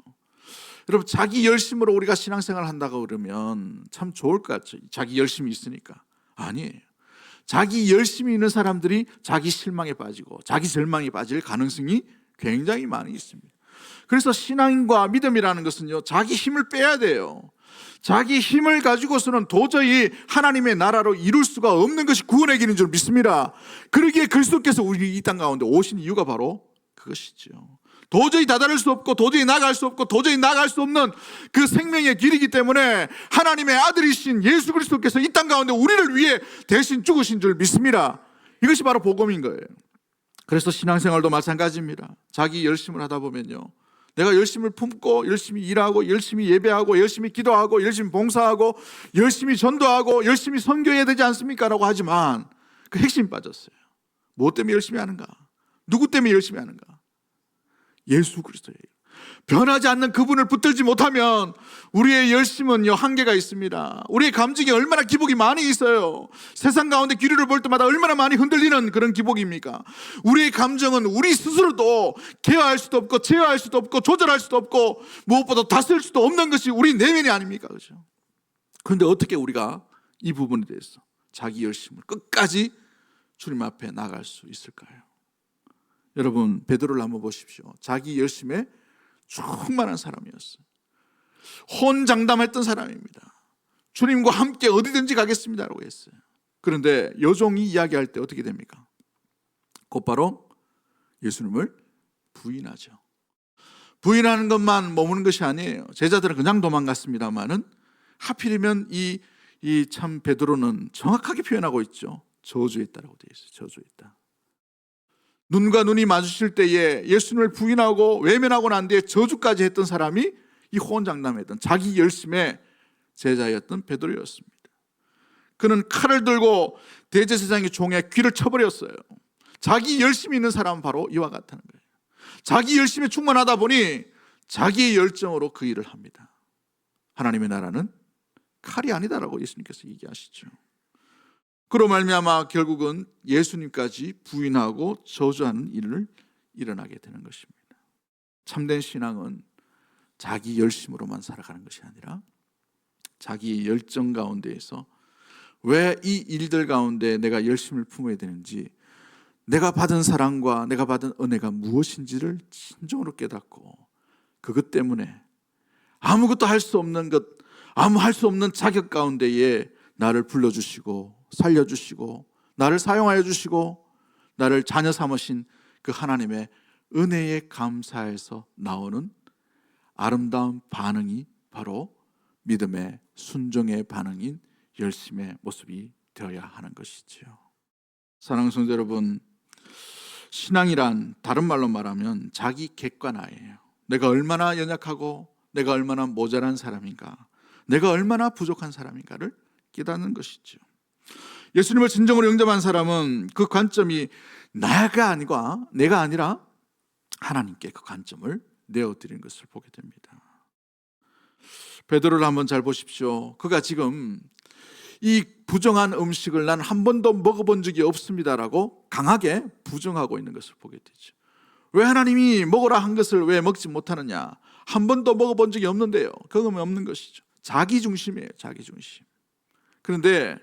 여러분 자기 열심으로 우리가 신앙생활을 한다고 그러면 참 좋을 것 같죠. 자기 열심이 있으니까. 아니에요. 자기 열심이 있는 사람들이 자기 실망에 빠지고 자기 절망에 빠질 가능성이 굉장히 많이 있습니다. 그래서 신앙과 믿음이라는 것은요 자기 힘을 빼야 돼요. 자기 힘을 가지고서는 도저히 하나님의 나라로 이룰 수가 없는 것이 구원의 길인 줄 믿습니다. 그러기에 그리스도께서 우리 이 땅 가운데 오신 이유가 바로 그것이죠. 도저히 다다를 수 없고 도저히 나갈 수 없고 도저히 나갈 수 없는 그 생명의 길이기 때문에 하나님의 아들이신 예수 그리스도께서 이 땅 가운데 우리를 위해 대신 죽으신 줄 믿습니다. 이것이 바로 복음인 거예요. 그래서 신앙생활도 마찬가지입니다. 자기 열심을 하다 보면요 내가 열심을 품고 열심히 일하고 열심히 예배하고 열심히 기도하고 열심히 봉사하고 열심히 전도하고 열심히 선교해야 되지 않습니까? 라고 하지만 그 핵심이 빠졌어요. 무엇 때문에 열심히 하는가? 누구 때문에 열심히 하는가? 예수 그리스도예요. 변하지 않는 그분을 붙들지 못하면 우리의 열심은요 한계가 있습니다. 우리의 감정이 얼마나 기복이 많이 있어요. 세상 가운데 기류를 볼 때마다 얼마나 많이 흔들리는 그런 기복입니까? 우리의 감정은 우리 스스로도 케어할 수도 없고 제어할 수도 없고 조절할 수도 없고 무엇보다 다스릴 수도 없는 것이 우리 내면이 아닙니까? 그렇죠? 그런데 어떻게 우리가 이 부분에 대해서 자기 열심을 끝까지 주님 앞에 나갈 수 있을까요? 여러분, 베드로를 한번 보십시오. 자기 열심에 충만한 사람이었어요. 혼장담했던 사람입니다. 주님과 함께 어디든지 가겠습니다라고 했어요. 그런데 여종이 이야기할 때 어떻게 됩니까? 곧바로 예수님을 부인하죠. 부인하는 것만 머무는 것이 아니에요. 제자들은 그냥 도망갔습니다만은 하필이면 이 참 베드로는 정확하게 표현하고 있죠. 저주했다라고 되어 있어요. 저주했다. 눈과 눈이 마주칠 때에 예수님을 부인하고 외면하고 난 뒤에 저주까지 했던 사람이 이 호언장담했던 자기 열심의 제자였던 베드로였습니다. 그는 칼을 들고 대제사장의 종의 귀를 쳐버렸어요. 자기 열심이 있는 사람은 바로 이와 같다는 거예요. 자기 열심에 충만하다 보니 자기의 열정으로 그 일을 합니다. 하나님의 나라는 칼이 아니다라고 예수님께서 얘기하시죠. 그로 말미암아 결국은 예수님까지 부인하고 저주하는 일을 일어나게 되는 것입니다. 참된 신앙은 자기 열심으로만 살아가는 것이 아니라 자기 열정 가운데에서 왜 이 일들 가운데 내가 열심을 품어야 되는지, 내가 받은 사랑과 내가 받은 은혜가 무엇인지를 진정으로 깨닫고 그것 때문에 아무것도 할 수 없는 것, 할 수 없는 자격 가운데에 나를 불러주시고 살려주시고 나를 사용하여 주시고 나를 자녀 삼으신 그 하나님의 은혜에 감사해서 나오는 아름다운 반응이 바로 믿음의 순종의 반응인 열심의 모습이 되어야 하는 것이지요. 사랑하는 성도 여러분, 신앙이란 다른 말로 말하면 자기 객관화예요. 내가 얼마나 연약하고 내가 얼마나 모자란 사람인가, 내가 얼마나 부족한 사람인가를 깨닫는 것이죠. 예수님을 진정으로 영접한 사람은 그 관점이 내가 아니라 하나님께 그 관점을 내어드리는 것을 보게 됩니다. 베드로를 한번 잘 보십시오. 그가 지금 이 부정한 음식을 난 한 번도 먹어본 적이 없습니다라고 강하게 부정하고 있는 것을 보게 되죠. 왜 하나님이 먹으라 한 것을 왜 먹지 못하느냐? 한 번도 먹어본 적이 없는데요. 그건 없는 것이죠. 자기 중심이에요. 자기 중심. 그런데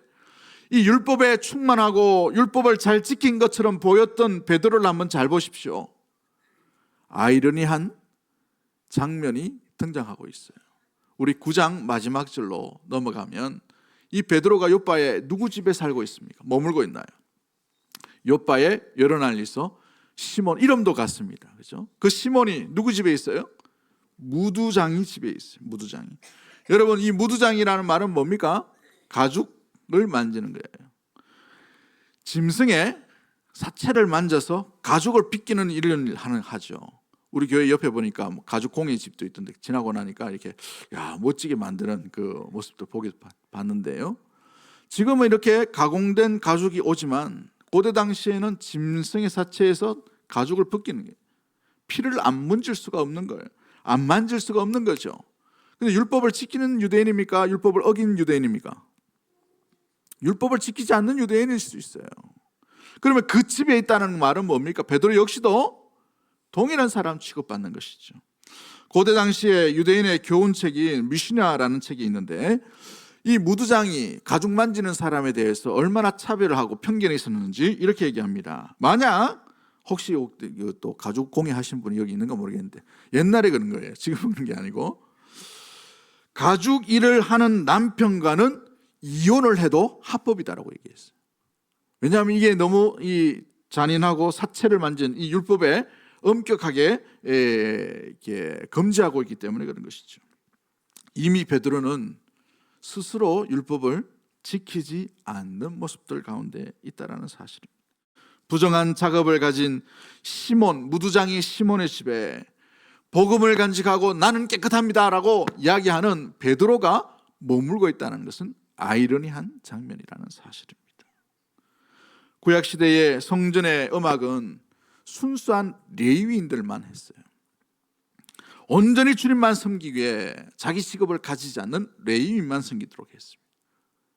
이 율법에 충만하고 율법을 잘 지킨 것처럼 보였던 베드로를 한번 잘 보십시오. 아이러니한 장면이 등장하고 있어요. 우리 9장 마지막 절로 넘어가면 이 베드로가 요바에 누구 집에 살고 있습니까? 머물고 있나요? 요바에 여러 날리서 시몬, 이름도 같습니다. 그렇죠? 그 시몬이 누구 집에 있어요? 무두장이 집에 있어요. 무두장이. 여러분, 이 무두장이라는 말은 뭡니까? 가죽을 만지는 거예요. 짐승의 사체를 만져서 가죽을 빗기는 일을 하죠. 우리 교회 옆에 보니까 가죽 공예 집도 있던데 지나고 나니까 이렇게 멋지게 만드는 그 모습도 보게 봤는데요. 지금은 이렇게 가공된 가죽이 오지만 고대 당시에는 짐승의 사체에서 가죽을 벗기는 게 피를 안 문질 수가 없는 거예요. 안 만질 수가 없는 거죠. 근데 율법을 지키는 유대인입니까? 율법을 어긴 유대인입니까? 율법을 지키지 않는 유대인일 수 있어요. 그러면 그 집에 있다는 말은 뭡니까? 베드로 역시도 동일한 사람 취급받는 것이죠. 고대 당시에 유대인의 교훈책이 미시나라는 책이 있는데 이 무두장이 가죽 만지는 사람에 대해서 얼마나 차별을 하고 편견이 있었는지 이렇게 얘기합니다. 만약 혹시 또 가죽 공예하신 분이 여기 있는가 모르겠는데 옛날에 그런 거예요. 지금은 그런 게 아니고 가죽 일을 하는 남편과는 이혼을 해도 합법이다라고 얘기했어요. 왜냐하면 이게 너무 이 잔인하고 사체를 만진 이 율법에 엄격하게 금지하고 있기 때문에 그런 것이죠. 이미 베드로는 스스로 율법을 지키지 않는 모습들 가운데 있다는 사실입니다. 부정한 작업을 가진 시몬, 무두장이 시몬의 집에 복음을 간직하고 나는 깨끗합니다라고 이야기하는 베드로가 머물고 있다는 것은 아이러니한 장면이라는 사실입니다. 구약시대의 성전의 음악은 순수한 레위인들만 했어요. 온전히 주님만 섬기기 위해 자기 직업을 가지지 않는 레위인만 섬기도록 했습니다.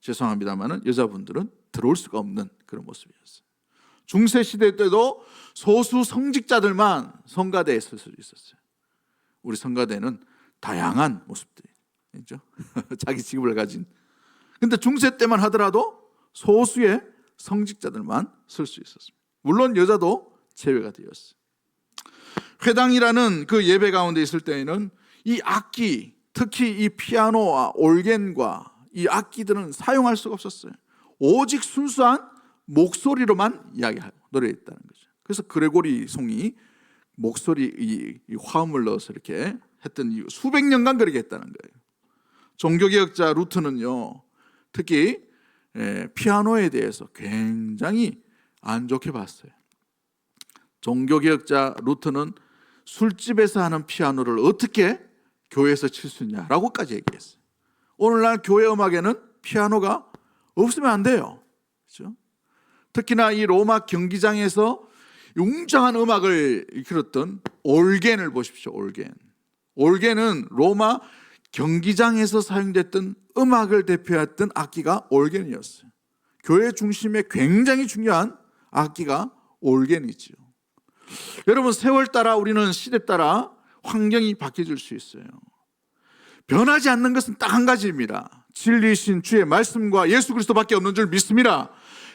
죄송합니다만 여자분들은 들어올 수가 없는 그런 모습이었어요. 중세 시대 때도 소수 성직자들만 성가대에 설 수 있었어요. 우리 성가대는 다양한 모습들이죠. 자기 직업을 가진. 근데 중세 때만 하더라도 소수의 성직자들만 설 수 있었습니다. 물론 여자도 제외가 되었어요. 회당이라는 그 예배 가운데 있을 때에는 이 악기, 특히 이 피아노와 올겐과 이 악기들은 사용할 수가 없었어요. 오직 순수한 목소리로만 이야기하고 노래했다는 거죠. 그래서 그레고리 송이 목소리 이 화음을 넣어서 이렇게 했던 이유, 수백 년간 그렇게 했다는 거예요. 종교개혁자 루트는요, 특히 피아노에 대해서 굉장히 안 좋게 봤어요. 종교개혁자 루트는 술집에서 하는 피아노를 어떻게 교회에서 칠 수 있냐라고까지 얘기했어요. 오늘날 교회 음악에는 피아노가 없으면 안 돼요. 그렇죠? 특히나 이 로마 경기장에서 웅장한 음악을 이끌었던 올겐을 보십시오. 올겐은 로마 경기장에서 사용됐던 음악을 대표했던 악기가 올겐이었어요. 교회 중심에 굉장히 중요한 악기가 올겐이죠. 여러분, 세월 따라 우리는 시대 따라 환경이 바뀌어질 수 있어요. 변하지 않는 것은 딱 한 가지입니다. 진리이신 주의 말씀과 예수 그리스도밖에 없는 줄 믿습니다.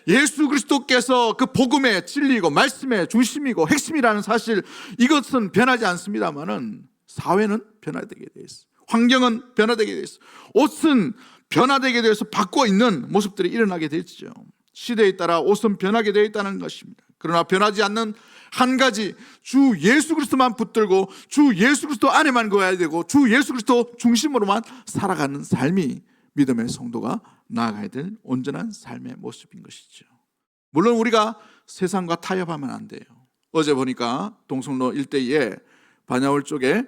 예수 그리스도께서 그 복음의 진리이고 말씀의 중심이고 핵심이라는 사실, 이것은 변하지 않습니다만은 사회는 변화되게 돼 있어요. 환경은 변화되게 돼 있어요. 옷은 변화되게 되어서 바꿔 입는 모습들이 일어나게 되죠. 시대에 따라 옷은 변하게 되어 있다는 것입니다. 그러나 변하지 않는 한 가지, 주 예수 그리스도만 붙들고 주 예수 그리스도 안에만 거해야 되고 주 예수 그리스도 중심으로만 살아가는 삶이 믿음의 성도가 나아가야 될 온전한 삶의 모습인 것이죠. 물론 우리가 세상과 타협하면 안 돼요. 어제 보니까 동성로 일대에 반야월 쪽에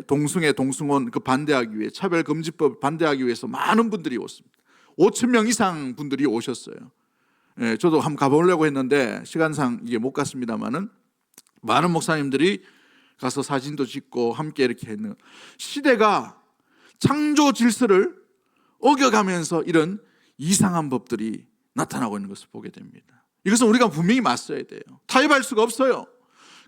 동승회 동승원 그 반대하기 위해, 차별금지법 반대하기 위해서 많은 분들이 왔습니다. 5,000명 이상 분들이 오셨어요. 저도 한번 가보려고 했는데 시간상 이게 못 갔습니다만은 많은 목사님들이 가서 사진도 찍고 함께 이렇게 했는, 시대가 창조 질서를 어겨가면서 이런 이상한 법들이 나타나고 있는 것을 보게 됩니다. 이것은 우리가 분명히 맞서야 돼요. 타협할 수가 없어요.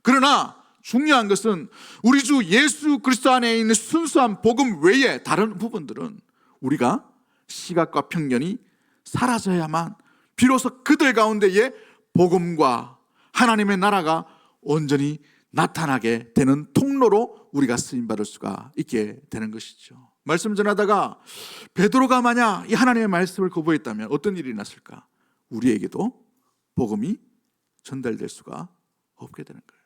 그러나 중요한 것은 우리 주 예수 그리스도 안에 있는 순수한 복음 외에 다른 부분들은 우리가 시각과 편견이 사라져야만 비로소 그들 가운데에 복음과 하나님의 나라가 온전히 나타나게 되는 통로로 우리가 쓰임받을 수가 있게 되는 것이죠. 말씀 전하다가 베드로가 만약 이 하나님의 말씀을 거부했다면 어떤 일이 났을까? 우리에게도 복음이 전달될 수가 없게 되는 거예요.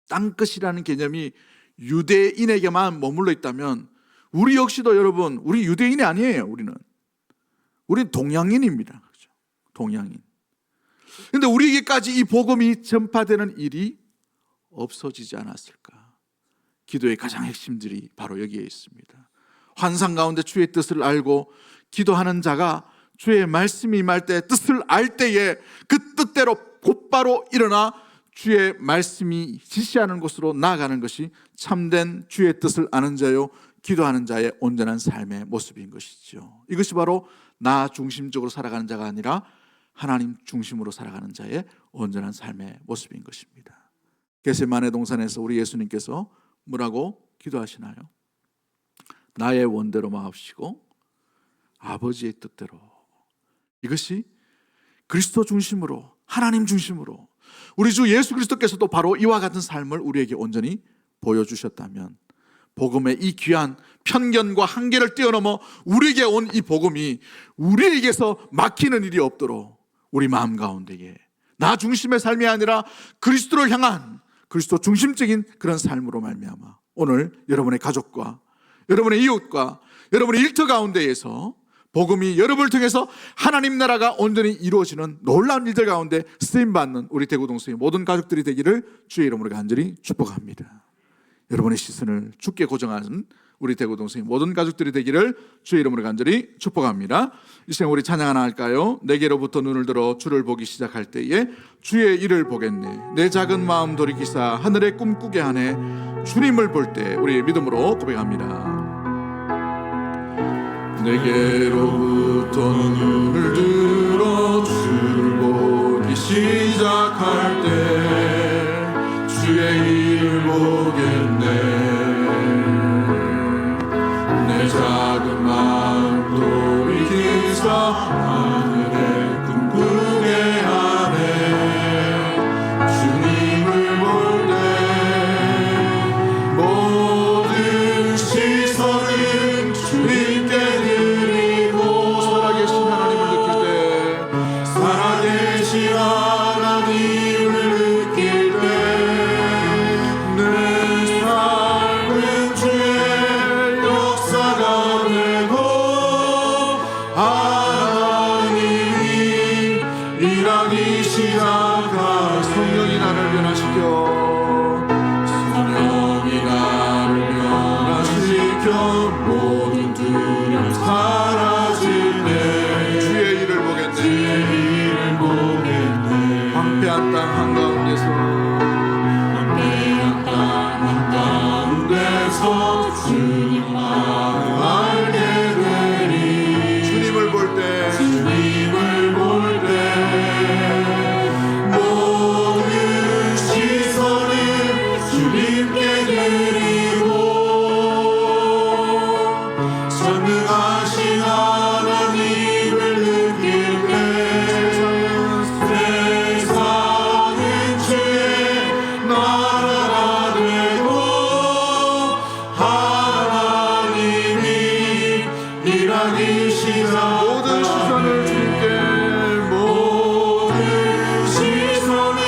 땅끝이라는 개념이 유대인에게만 머물러 있다면 우리 역시도, 여러분, 우리 유대인이 아니에요. 우리는 동양인입니다. 그렇죠? 동양인. 그런데 우리에게까지 이 복음이 전파되는 일이 없어지지 않았을까? 기도의 가장 핵심들이 바로 여기에 있습니다. 환상 가운데 주의 뜻을 알고 기도하는 자가 주의 말씀이 임할 때 뜻을 알 때에 그 뜻대로 곧바로 일어나 주의 말씀이 지시하는 곳으로 나아가는 것이 참된 주의 뜻을 아는 자요 기도하는 자의 온전한 삶의 모습인 것이죠. 이것이 바로 나 중심적으로 살아가는 자가 아니라 하나님 중심으로 살아가는 자의 온전한 삶의 모습인 것입니다. 겟세마네 동산에서 우리 예수님께서 뭐라고 기도하시나요? 나의 원대로 마옵시고 아버지의 뜻대로. 이것이 그리스도 중심으로, 하나님 중심으로 우리 주 예수 그리스도께서도 바로 이와 같은 삶을 우리에게 온전히 보여주셨다면, 복음의 이 귀한 편견과 한계를 뛰어넘어 우리에게 온 이 복음이 우리에게서 막히는 일이 없도록 우리 마음 가운데에 나 중심의 삶이 아니라 그리스도를 향한 그리스도 중심적인 그런 삶으로 말미암아 오늘 여러분의 가족과 여러분의 이웃과 여러분의 일터 가운데에서 복음이 여러분을 통해서 하나님 나라가 온전히 이루어지는 놀라운 일들 가운데 쓰임받는 우리 대구동성의 모든 가족들이 되기를 주의 이름으로 간절히 축복합니다. 여러분의 시선을 주께 고정하는 우리 대구동성의 모든 가족들이 되기를 주의 이름으로 간절히 축복합니다. 이 시간 우리 찬양 하나 할까요? 내게로부터 눈을 들어 주를 보기 시작할 때에 주의 일을 보겠네. 내 작은 마음 돌이키사 하늘의 꿈꾸게 하네. 주님을 볼 때 우리 믿음으로 고백합니다. 내게로부터 눈을 들어 주를 보기 시작할 때 주의 일을 보겠네. 내 작은 마음도 이기사 하늘에 꿈꾸게 하네. 주님을 볼 때 모든 시선을 주님께 드리고 살아계신 하나님을 느낄 때 살아계신 하나님을 느낄 때 내 삶은 주의 역사가 되고 하나님이 일하기 시작할 성령이 나를 변화시켜 성령이 나를 변화시켜 모든 두려움 사라질 때 주의 일을 보겠네. 주의 일을 보겠네. 황폐한 땅 한가운데서 황폐한 땅 한가운데서 주님 마음 알게 되리. 주님을 볼 때 주님을 볼 때 모든 시선을 주님께 드리고 전능하신 하나님을 느낄 때 세상은 주의 나라가 되고 하나님이 일하기 시작 모든 시선을 주님께 모든 시선을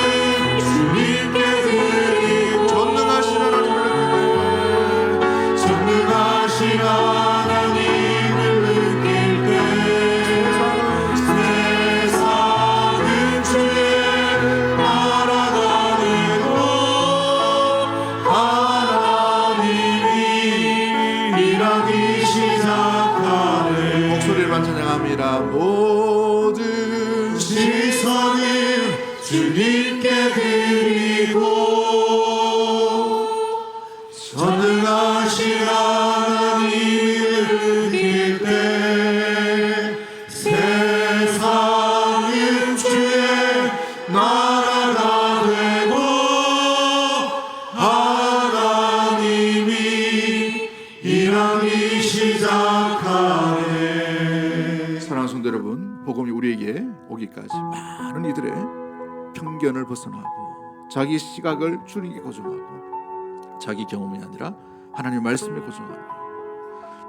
주님께 드리고 전능하신 하나님을 느낄 때 전능하신 하나님을 느낄 때 세상은 주의 나라가 되고 하나님이 일하기 시작하네. 목소리를 찬양합니다. 모든 시선을 주님께 드리고 전능하신 하나님을 느낄 때 세상은 주의 나라가 되고 하나님이 일하기 시작하네. 사랑하는 성도 여러분, 복음이 우리에게 오기까지 많은 이들의 편견을 벗어나고 자기 시각을 주님께 고정하고 자기 경험이 아니라 하나님의 말씀에 고정하고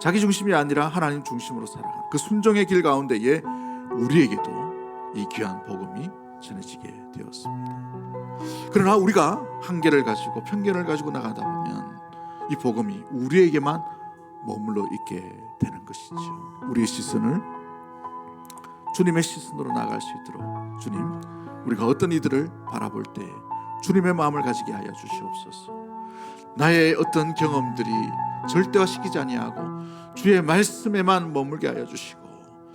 자기 중심이 아니라 하나님 중심으로 살아가는 그 순종의 길 가운데에 우리에게도 이 귀한 복음이 전해지게 되었습니다. 그러나 우리가 한계를 가지고 편견을 가지고 나가다 보면 이 복음이 우리에게만 머물러 있게 되는 것이죠. 우리의 시선을 주님의 시선으로 나갈 수 있도록 주님, 우리가 어떤 이들을 바라볼 때 주님의 마음을 가지게 하여 주시옵소서. 나의 어떤 경험들이 절대화시키지 아니하고 주의 말씀에만 머물게 하여 주시고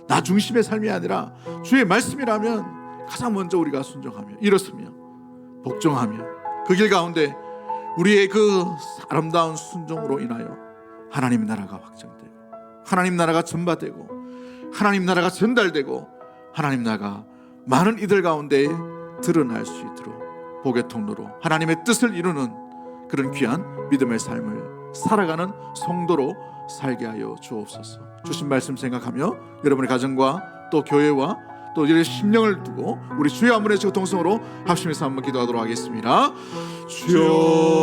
나 중심의 삶이 아니라 주의 말씀이라면 가장 먼저 우리가 순종하며 일었으며 복종하며 그 길 가운데 우리의 그 아름다운 순종으로 인하여 하나님 나라가 확장되고 하나님 나라가 전파되고 하나님 나라가 전달되고 하나님 나라가 많은 이들 가운데 드러날 수 있도록 복의 통로로 하나님의 뜻을 이루는 그런 귀한 믿음의 삶을 살아가는 성도로 살게 하여 주옵소서. 주신 말씀 생각하며 여러분의 가정과 또 교회와 또 이런 심령을 두고 우리 주여 한번 외치고 동성으로 합심해서 한번 기도하도록 하겠습니다. 주여